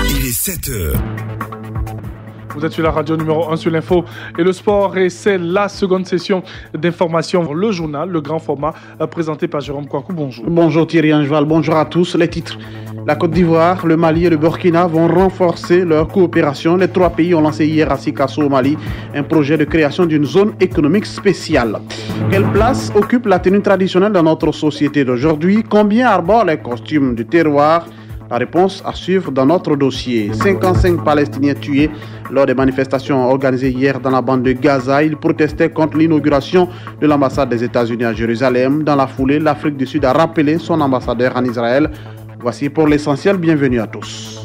Il est 7h. Vous êtes sur la radio numéro 1 sur l'info et le sport et c'est la seconde session d'information. Le journal, le grand format, présenté par Jérôme Kouakou. Bonjour. Bonjour Thierry Angeval, bonjour à tous. Les titres. La Côte d'Ivoire, le Mali et le Burkina vont renforcer leur coopération. Les trois pays ont lancé hier à Sikasso au Mali un projet de création d'une zone économique spéciale. Quelle place occupe la tenue traditionnelle dans notre société d'aujourd'hui? Combien arborent les costumes du terroir? La réponse à suivre dans notre dossier. 55 Palestiniens tués lors des manifestations organisées hier dans la bande de Gaza. Ils protestaient contre l'inauguration de l'ambassade des États-Unis à Jérusalem. Dans la foulée, l'Afrique du Sud a rappelé son ambassadeur en Israël. Voici pour l'essentiel. Bienvenue à tous.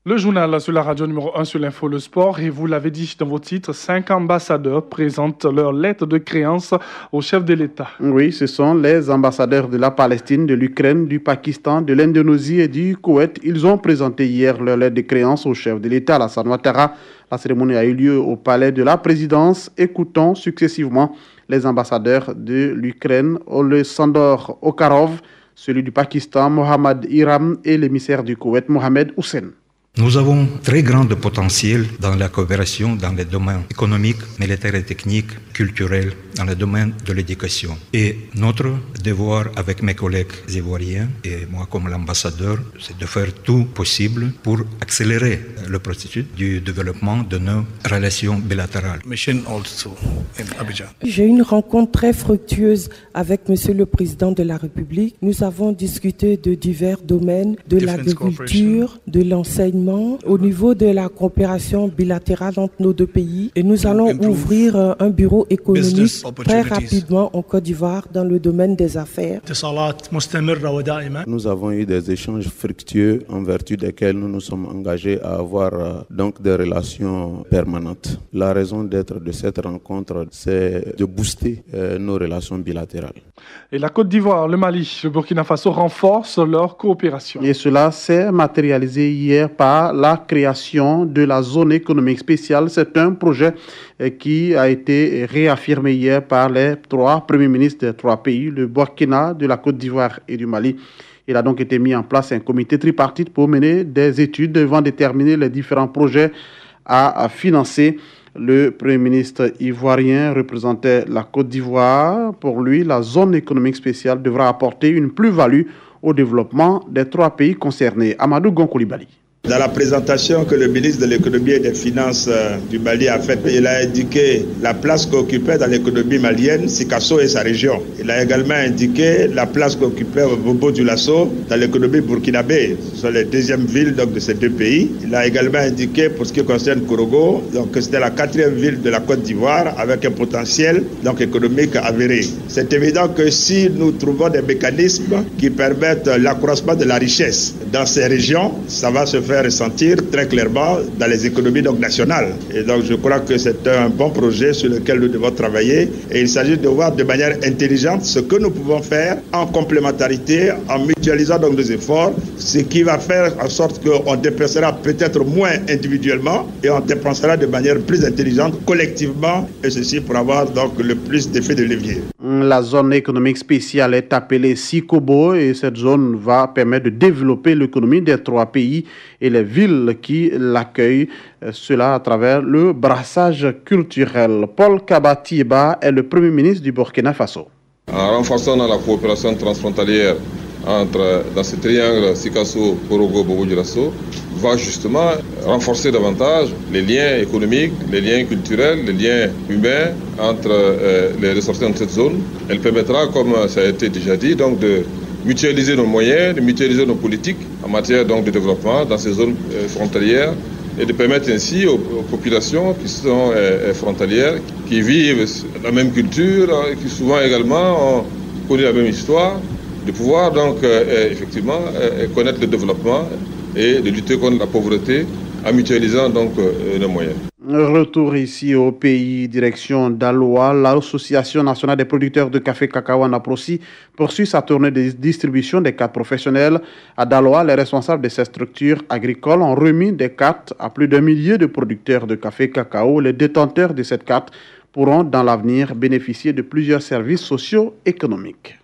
Le journal sur la radio numéro 1 sur l'info, le sport. Et vous l'avez dit dans vos titres, 5 ambassadeurs présentent leur lettre de créance au chef de l'État. Oui, ce sont les ambassadeurs de la Palestine, de l'Ukraine, du Pakistan, de l'Indonésie et du Koweït. Ils ont présenté hier leur lettre de créance au chef de l'État, Alassane Ouattara. La cérémonie a eu lieu au palais de la présidence. Écoutons successivement les ambassadeurs de l'Ukraine, Oleksandr Okarov, celui du Pakistan, Mohammad Iram, et l'émissaire du Koweït, Mohamed Hussein. Nous avons très grand potentiel dans la coopération dans les domaines économiques, militaires et techniques, culturels, dans le domaine de l'éducation. Et notre devoir avec mes collègues ivoiriens et moi comme l'ambassadeur, c'est de faire tout possible pour accélérer le processus du développement de nos relations bilatérales. J'ai eu une rencontre très fructueuse avec Monsieur le Président de la République. Nous avons discuté de divers domaines, de l'agriculture, de l'enseignement, au niveau de la coopération bilatérale entre nos deux pays. Et nous allons ouvrir un bureau économique très rapidement en Côte d'Ivoire dans le domaine des affaires. Nous avons eu des échanges fructueux en vertu desquels nous nous sommes engagés à avoir donc des relations permanentes. La raison d'être de cette rencontre, c'est de booster nos relations bilatérales. Et la Côte d'Ivoire, le Mali, le Burkina Faso renforcent leur coopération. Et cela s'est matérialisé hier par la création de la zone économique spéciale. C'est un projet qui a été réaffirmé hier par les trois premiers ministres des trois pays, le Burkina, de la Côte d'Ivoire et du Mali. Il a donc été mis en place un comité tripartite pour mener des études devant déterminer les différents projets à financer. Le Premier ministre ivoirien représentait la Côte d'Ivoire. Pour lui, la zone économique spéciale devra apporter une plus-value au développement des trois pays concernés. Amadou Gonkoulibaly. Dans la présentation que le ministre de l'économie et des finances du Mali a faite, il a indiqué la place qu'occupait dans l'économie malienne Sikasso et sa région. Il a également indiqué la place qu'occupait Bobo Dioulasso dans l'économie burkinabé. Ce sont les deuxièmes villes donc, de ces deux pays. Il a également indiqué pour ce qui concerne Korogo, donc, que c'était la quatrième ville de la Côte d'Ivoire avec un potentiel donc, économique avéré. C'est évident que si nous trouvons des mécanismes qui permettent l'accroissement de la richesse dans ces régions, ça va se faire ressentir très clairement dans les économies donc, nationales. Et donc je crois que c'est un bon projet sur lequel nous devons travailler et il s'agit de voir de manière intelligente ce que nous pouvons faire en complémentarité, en mutualisant donc nos efforts, ce qui va faire en sorte qu'on dépensera peut-être moins individuellement et on dépensera de manière plus intelligente collectivement et ceci pour avoir donc le plus d'effet de levier. La zone économique spéciale est appelée Sikobo et cette zone va permettre de développer l'économie des trois pays et les villes qui l'accueillent, cela à travers le brassage culturel. Paul Kabatieba est le Premier ministre du Burkina Faso. En renforçant la coopération transfrontalière dans ce triangle Sikasso, Korogo, Bobo Dioulasso, va justement renforcer davantage les liens économiques, les liens culturels, les liens humains entre les ressortissants de cette zone. Elle permettra, comme ça a été déjà dit, donc de mutualiser nos moyens, de mutualiser nos politiques en matière donc, de développement dans ces zones frontalières et de permettre ainsi aux populations qui sont frontalières, qui vivent la même culture, qui souvent également ont connu la même histoire, de pouvoir donc effectivement connaître le développement et de lutter contre la pauvreté en mutualisant donc nos moyens. Retour ici au pays, direction d'Aloa. L'Association nationale des producteurs de café cacao en Aprosi poursuit sa tournée de distribution des cartes professionnelles. À Daloa, les responsables de ces structures agricoles ont remis des cartes à plus d'1 millier de producteurs de café cacao. Les détenteurs de cette carte pourront dans l'avenir bénéficier de plusieurs services socio-économiques.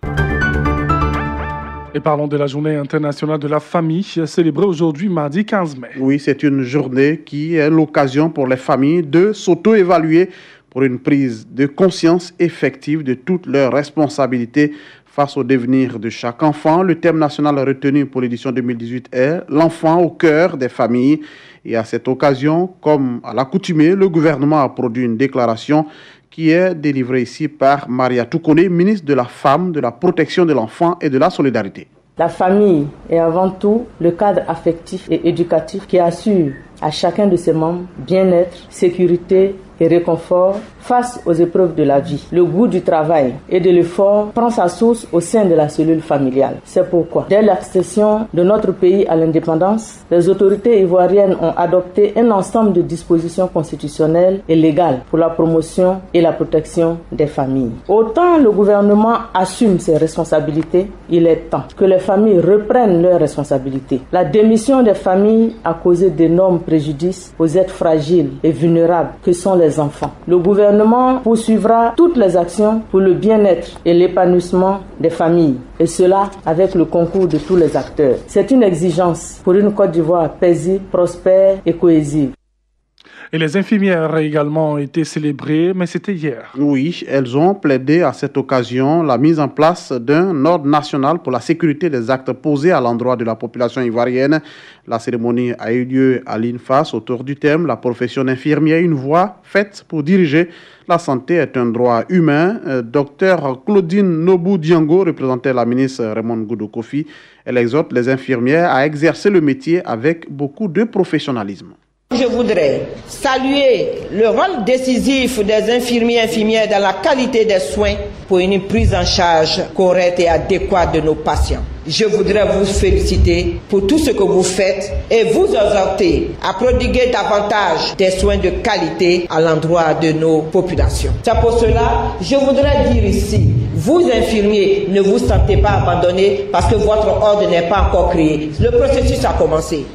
Et parlons de la journée internationale de la famille, célébrée aujourd'hui mardi 15 mai. Oui, c'est une journée qui est l'occasion pour les familles de s'auto-évaluer pour une prise de conscience effective de toutes leurs responsabilités face au devenir de chaque enfant. Le thème national retenu pour l'édition 2018 est « L'enfant au cœur des familles ». Et à cette occasion, comme à l'accoutumée, le gouvernement a produit une déclaration qui est délivrée ici par Maria Toukone, ministre de la Femme, de la Protection de l'Enfant et de la Solidarité. La famille est avant tout le cadre affectif et éducatif qui assure à chacun de ses membres bien-être, sécurité et réconfort face aux épreuves de la vie. Le goût du travail et de l'effort prend sa source au sein de la cellule familiale. C'est pourquoi, dès l'accession de notre pays à l'indépendance, les autorités ivoiriennes ont adopté un ensemble de dispositions constitutionnelles et légales pour la promotion et la protection des familles. Autant le gouvernement assume ses responsabilités, il est temps que les familles reprennent leurs responsabilités. La démission des familles a causé d'énormes préjudices aux êtres fragiles et vulnérables que sont les enfants. Le gouvernement poursuivra toutes les actions pour le bien-être et l'épanouissement des familles, et cela avec le concours de tous les acteurs. C'est une exigence pour une Côte d'Ivoire paisible, prospère et cohésive. Et les infirmières également ont été célébrées, mais c'était hier. Oui, elles ont plaidé à cette occasion la mise en place d'un ordre national pour la sécurité des actes posés à l'endroit de la population ivoirienne. La cérémonie a eu lieu à l'INFAS autour du thème « La profession d'infirmière, une voie faite pour diriger la santé est un droit humain ». Docteur Claudine Nobou Diango représentait la ministre Raymond Goudou Kofi. Elle exhorte les infirmières à exercer le métier avec beaucoup de professionnalisme. Je voudrais saluer le rôle décisif des infirmiers et infirmières dans la qualité des soins pour une prise en charge correcte et adéquate de nos patients. Je voudrais vous féliciter pour tout ce que vous faites et vous exhorter à prodiguer davantage des soins de qualité à l'endroit de nos populations. C'est pour cela, je voudrais dire ici, vous infirmiers, ne vous sentez pas abandonnés parce que votre ordre n'est pas encore créé. Le processus a commencé.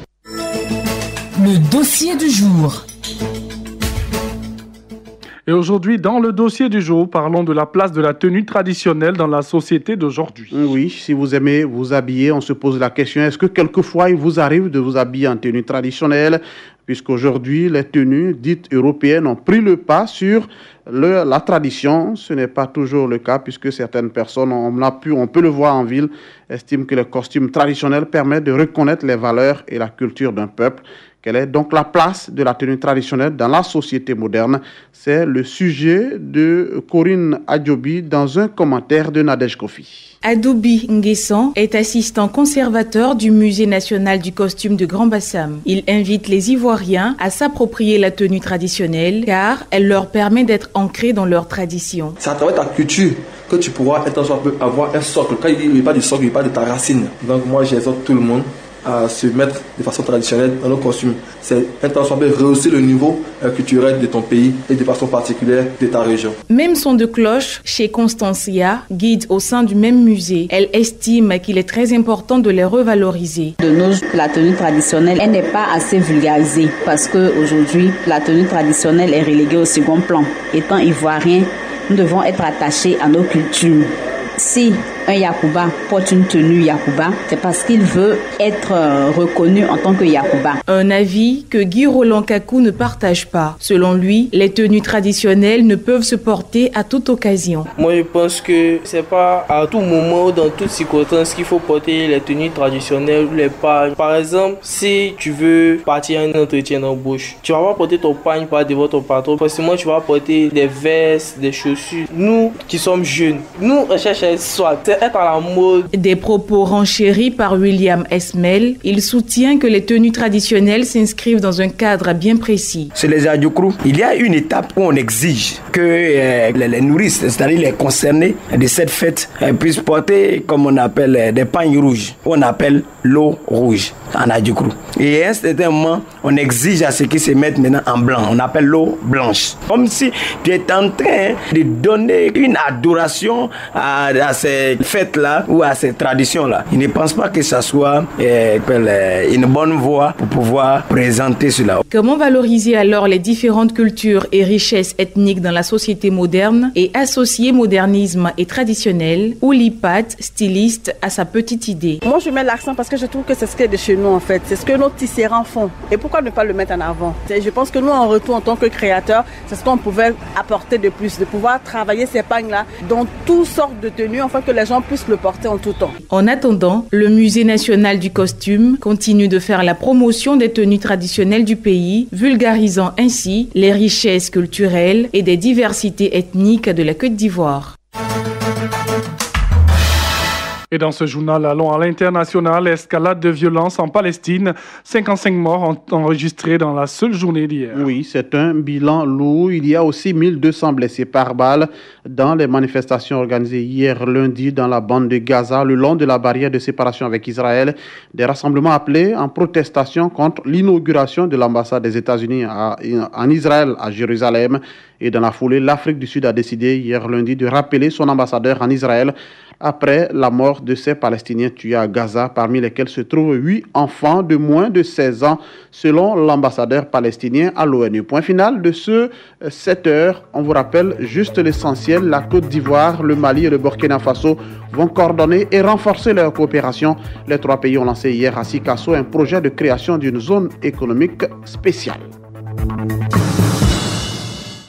Le dossier du jour. Et aujourd'hui, dans le dossier du jour, parlons de la place de la tenue traditionnelle dans la société d'aujourd'hui. Oui, si vous aimez vous habiller, on se pose la question, est-ce que quelquefois il vous arrive de vous habiller en tenue traditionnelle ? Puisqu'aujourd'hui, les tenues dites européennes ont pris le pas sur la tradition. Ce n'est pas toujours le cas, puisque certaines personnes, on peut le voir en ville, estiment que les costumes traditionnels permettent de reconnaître les valeurs et la culture d'un peuple. Quelle est donc la place de la tenue traditionnelle dans la société moderne? C'est le sujet de Corinne Adjobi dans un commentaire de Nadège Kofi. Adoubi Nguessan est assistant conservateur du Musée national du costume de Grand Bassam. Il invite les Ivoiriens à s'approprier la tenue traditionnelle car elle leur permet d'être ancrés dans leur tradition. C'est à travers ta culture que tu pourras avoir un socle. Quand il n'y a pas de socle, il n'y a pas de ta racine. Donc moi j'exhorte tout le monde à se mettre de façon traditionnelle dans nos costumes. C'est un temps soit rehausser le niveau culturel de ton pays et de façon particulière de ta région. Même son de cloche chez Constancia, guide au sein du même musée. Elle estime qu'il est très important de les revaloriser. De nos la tenue traditionnelle, elle n'est pas assez vulgarisée parce qu'aujourd'hui, la tenue traditionnelle est reléguée au second plan. Étant ivoiriens, nous devons être attachés à nos cultures. Si un Yakuba porte une tenue Yakuba, c'est parce qu'il veut être reconnu en tant que Yakuba. Un avis que Guy Roland Kakou ne partage pas. Selon lui, les tenues traditionnelles ne peuvent se porter à toute occasion. Moi, je pense que c'est pas à tout moment ou dans toute circonstance qu'il faut porter les tenues traditionnelles ou les pagnes. Par exemple, si tu veux partir à un entretien d'embauche, tu vas pas porter ton pagne par devant ton patron. Forcément, tu vas porter des vestes, des chaussures. Nous qui sommes jeunes, nous on cherche à être à la mode. Des propos renchéris par William Esmel. Il soutient que les tenues traditionnelles s'inscrivent dans un cadre bien précis. Chez les Adjokrou, il y a une étape où on exige que les nourrices, c'est-à-dire les concernés de cette fête, puissent porter, comme on appelle, des pagnes rouges. On appelle l'eau rouge en Adjokrou. Et à un certain moment, on exige à ce qu'ils se mettent maintenant en blanc. On appelle l'eau blanche. Comme si tu es en train de donner une adoration à ces fêtes-là ou à ces traditions-là. Je ne pense pas que ça soit une bonne voie pour pouvoir présenter cela. Comment valoriser alors les différentes cultures et richesses ethniques dans la société moderne et associer modernisme et traditionnel? Oulipat, styliste, a sa petite idée. Moi, je mets l'accent parce que je trouve que c'est ce qui est de chez nous en fait. C'est ce que nos tisserands font. Et pourquoi ne pas le mettre en avant? Je pense que nous, en retour, en tant que créateurs, c'est ce qu'on pouvait apporter de plus, de pouvoir travailler ces pagnes-là dans toutes sortes de tenues, afin que les gens puissent le porter en tout temps. En attendant, le Musée national du costume continue de faire la promotion des tenues traditionnelles du pays, vulgarisant ainsi les richesses culturelles et des diversités ethniques de la Côte d'Ivoire. Et dans ce journal, allons à l'international. Escalade de violence en Palestine. 55 morts ont enregistré dans la seule journée d'hier. Oui, c'est un bilan lourd. Il y a aussi 1200 blessés par balle dans les manifestations organisées hier lundi dans la bande de Gaza, le long de la barrière de séparation avec Israël. Des rassemblements appelés en protestation contre l'inauguration de l'ambassade des États-Unis en Israël à Jérusalem. Et dans la foulée, l'Afrique du Sud a décidé hier lundi de rappeler son ambassadeur en Israël après la mort de ces Palestiniens tués à Gaza, parmi lesquels se trouvent 8 enfants de moins de 16 ans, selon l'ambassadeur palestinien à l'ONU. Point final de ce 7 heures. On vous rappelle juste l'essentiel. La Côte d'Ivoire, le Mali et le Burkina Faso vont coordonner et renforcer leur coopération. Les 3 pays ont lancé hier à Sikasso un projet de création d'une zone économique spéciale.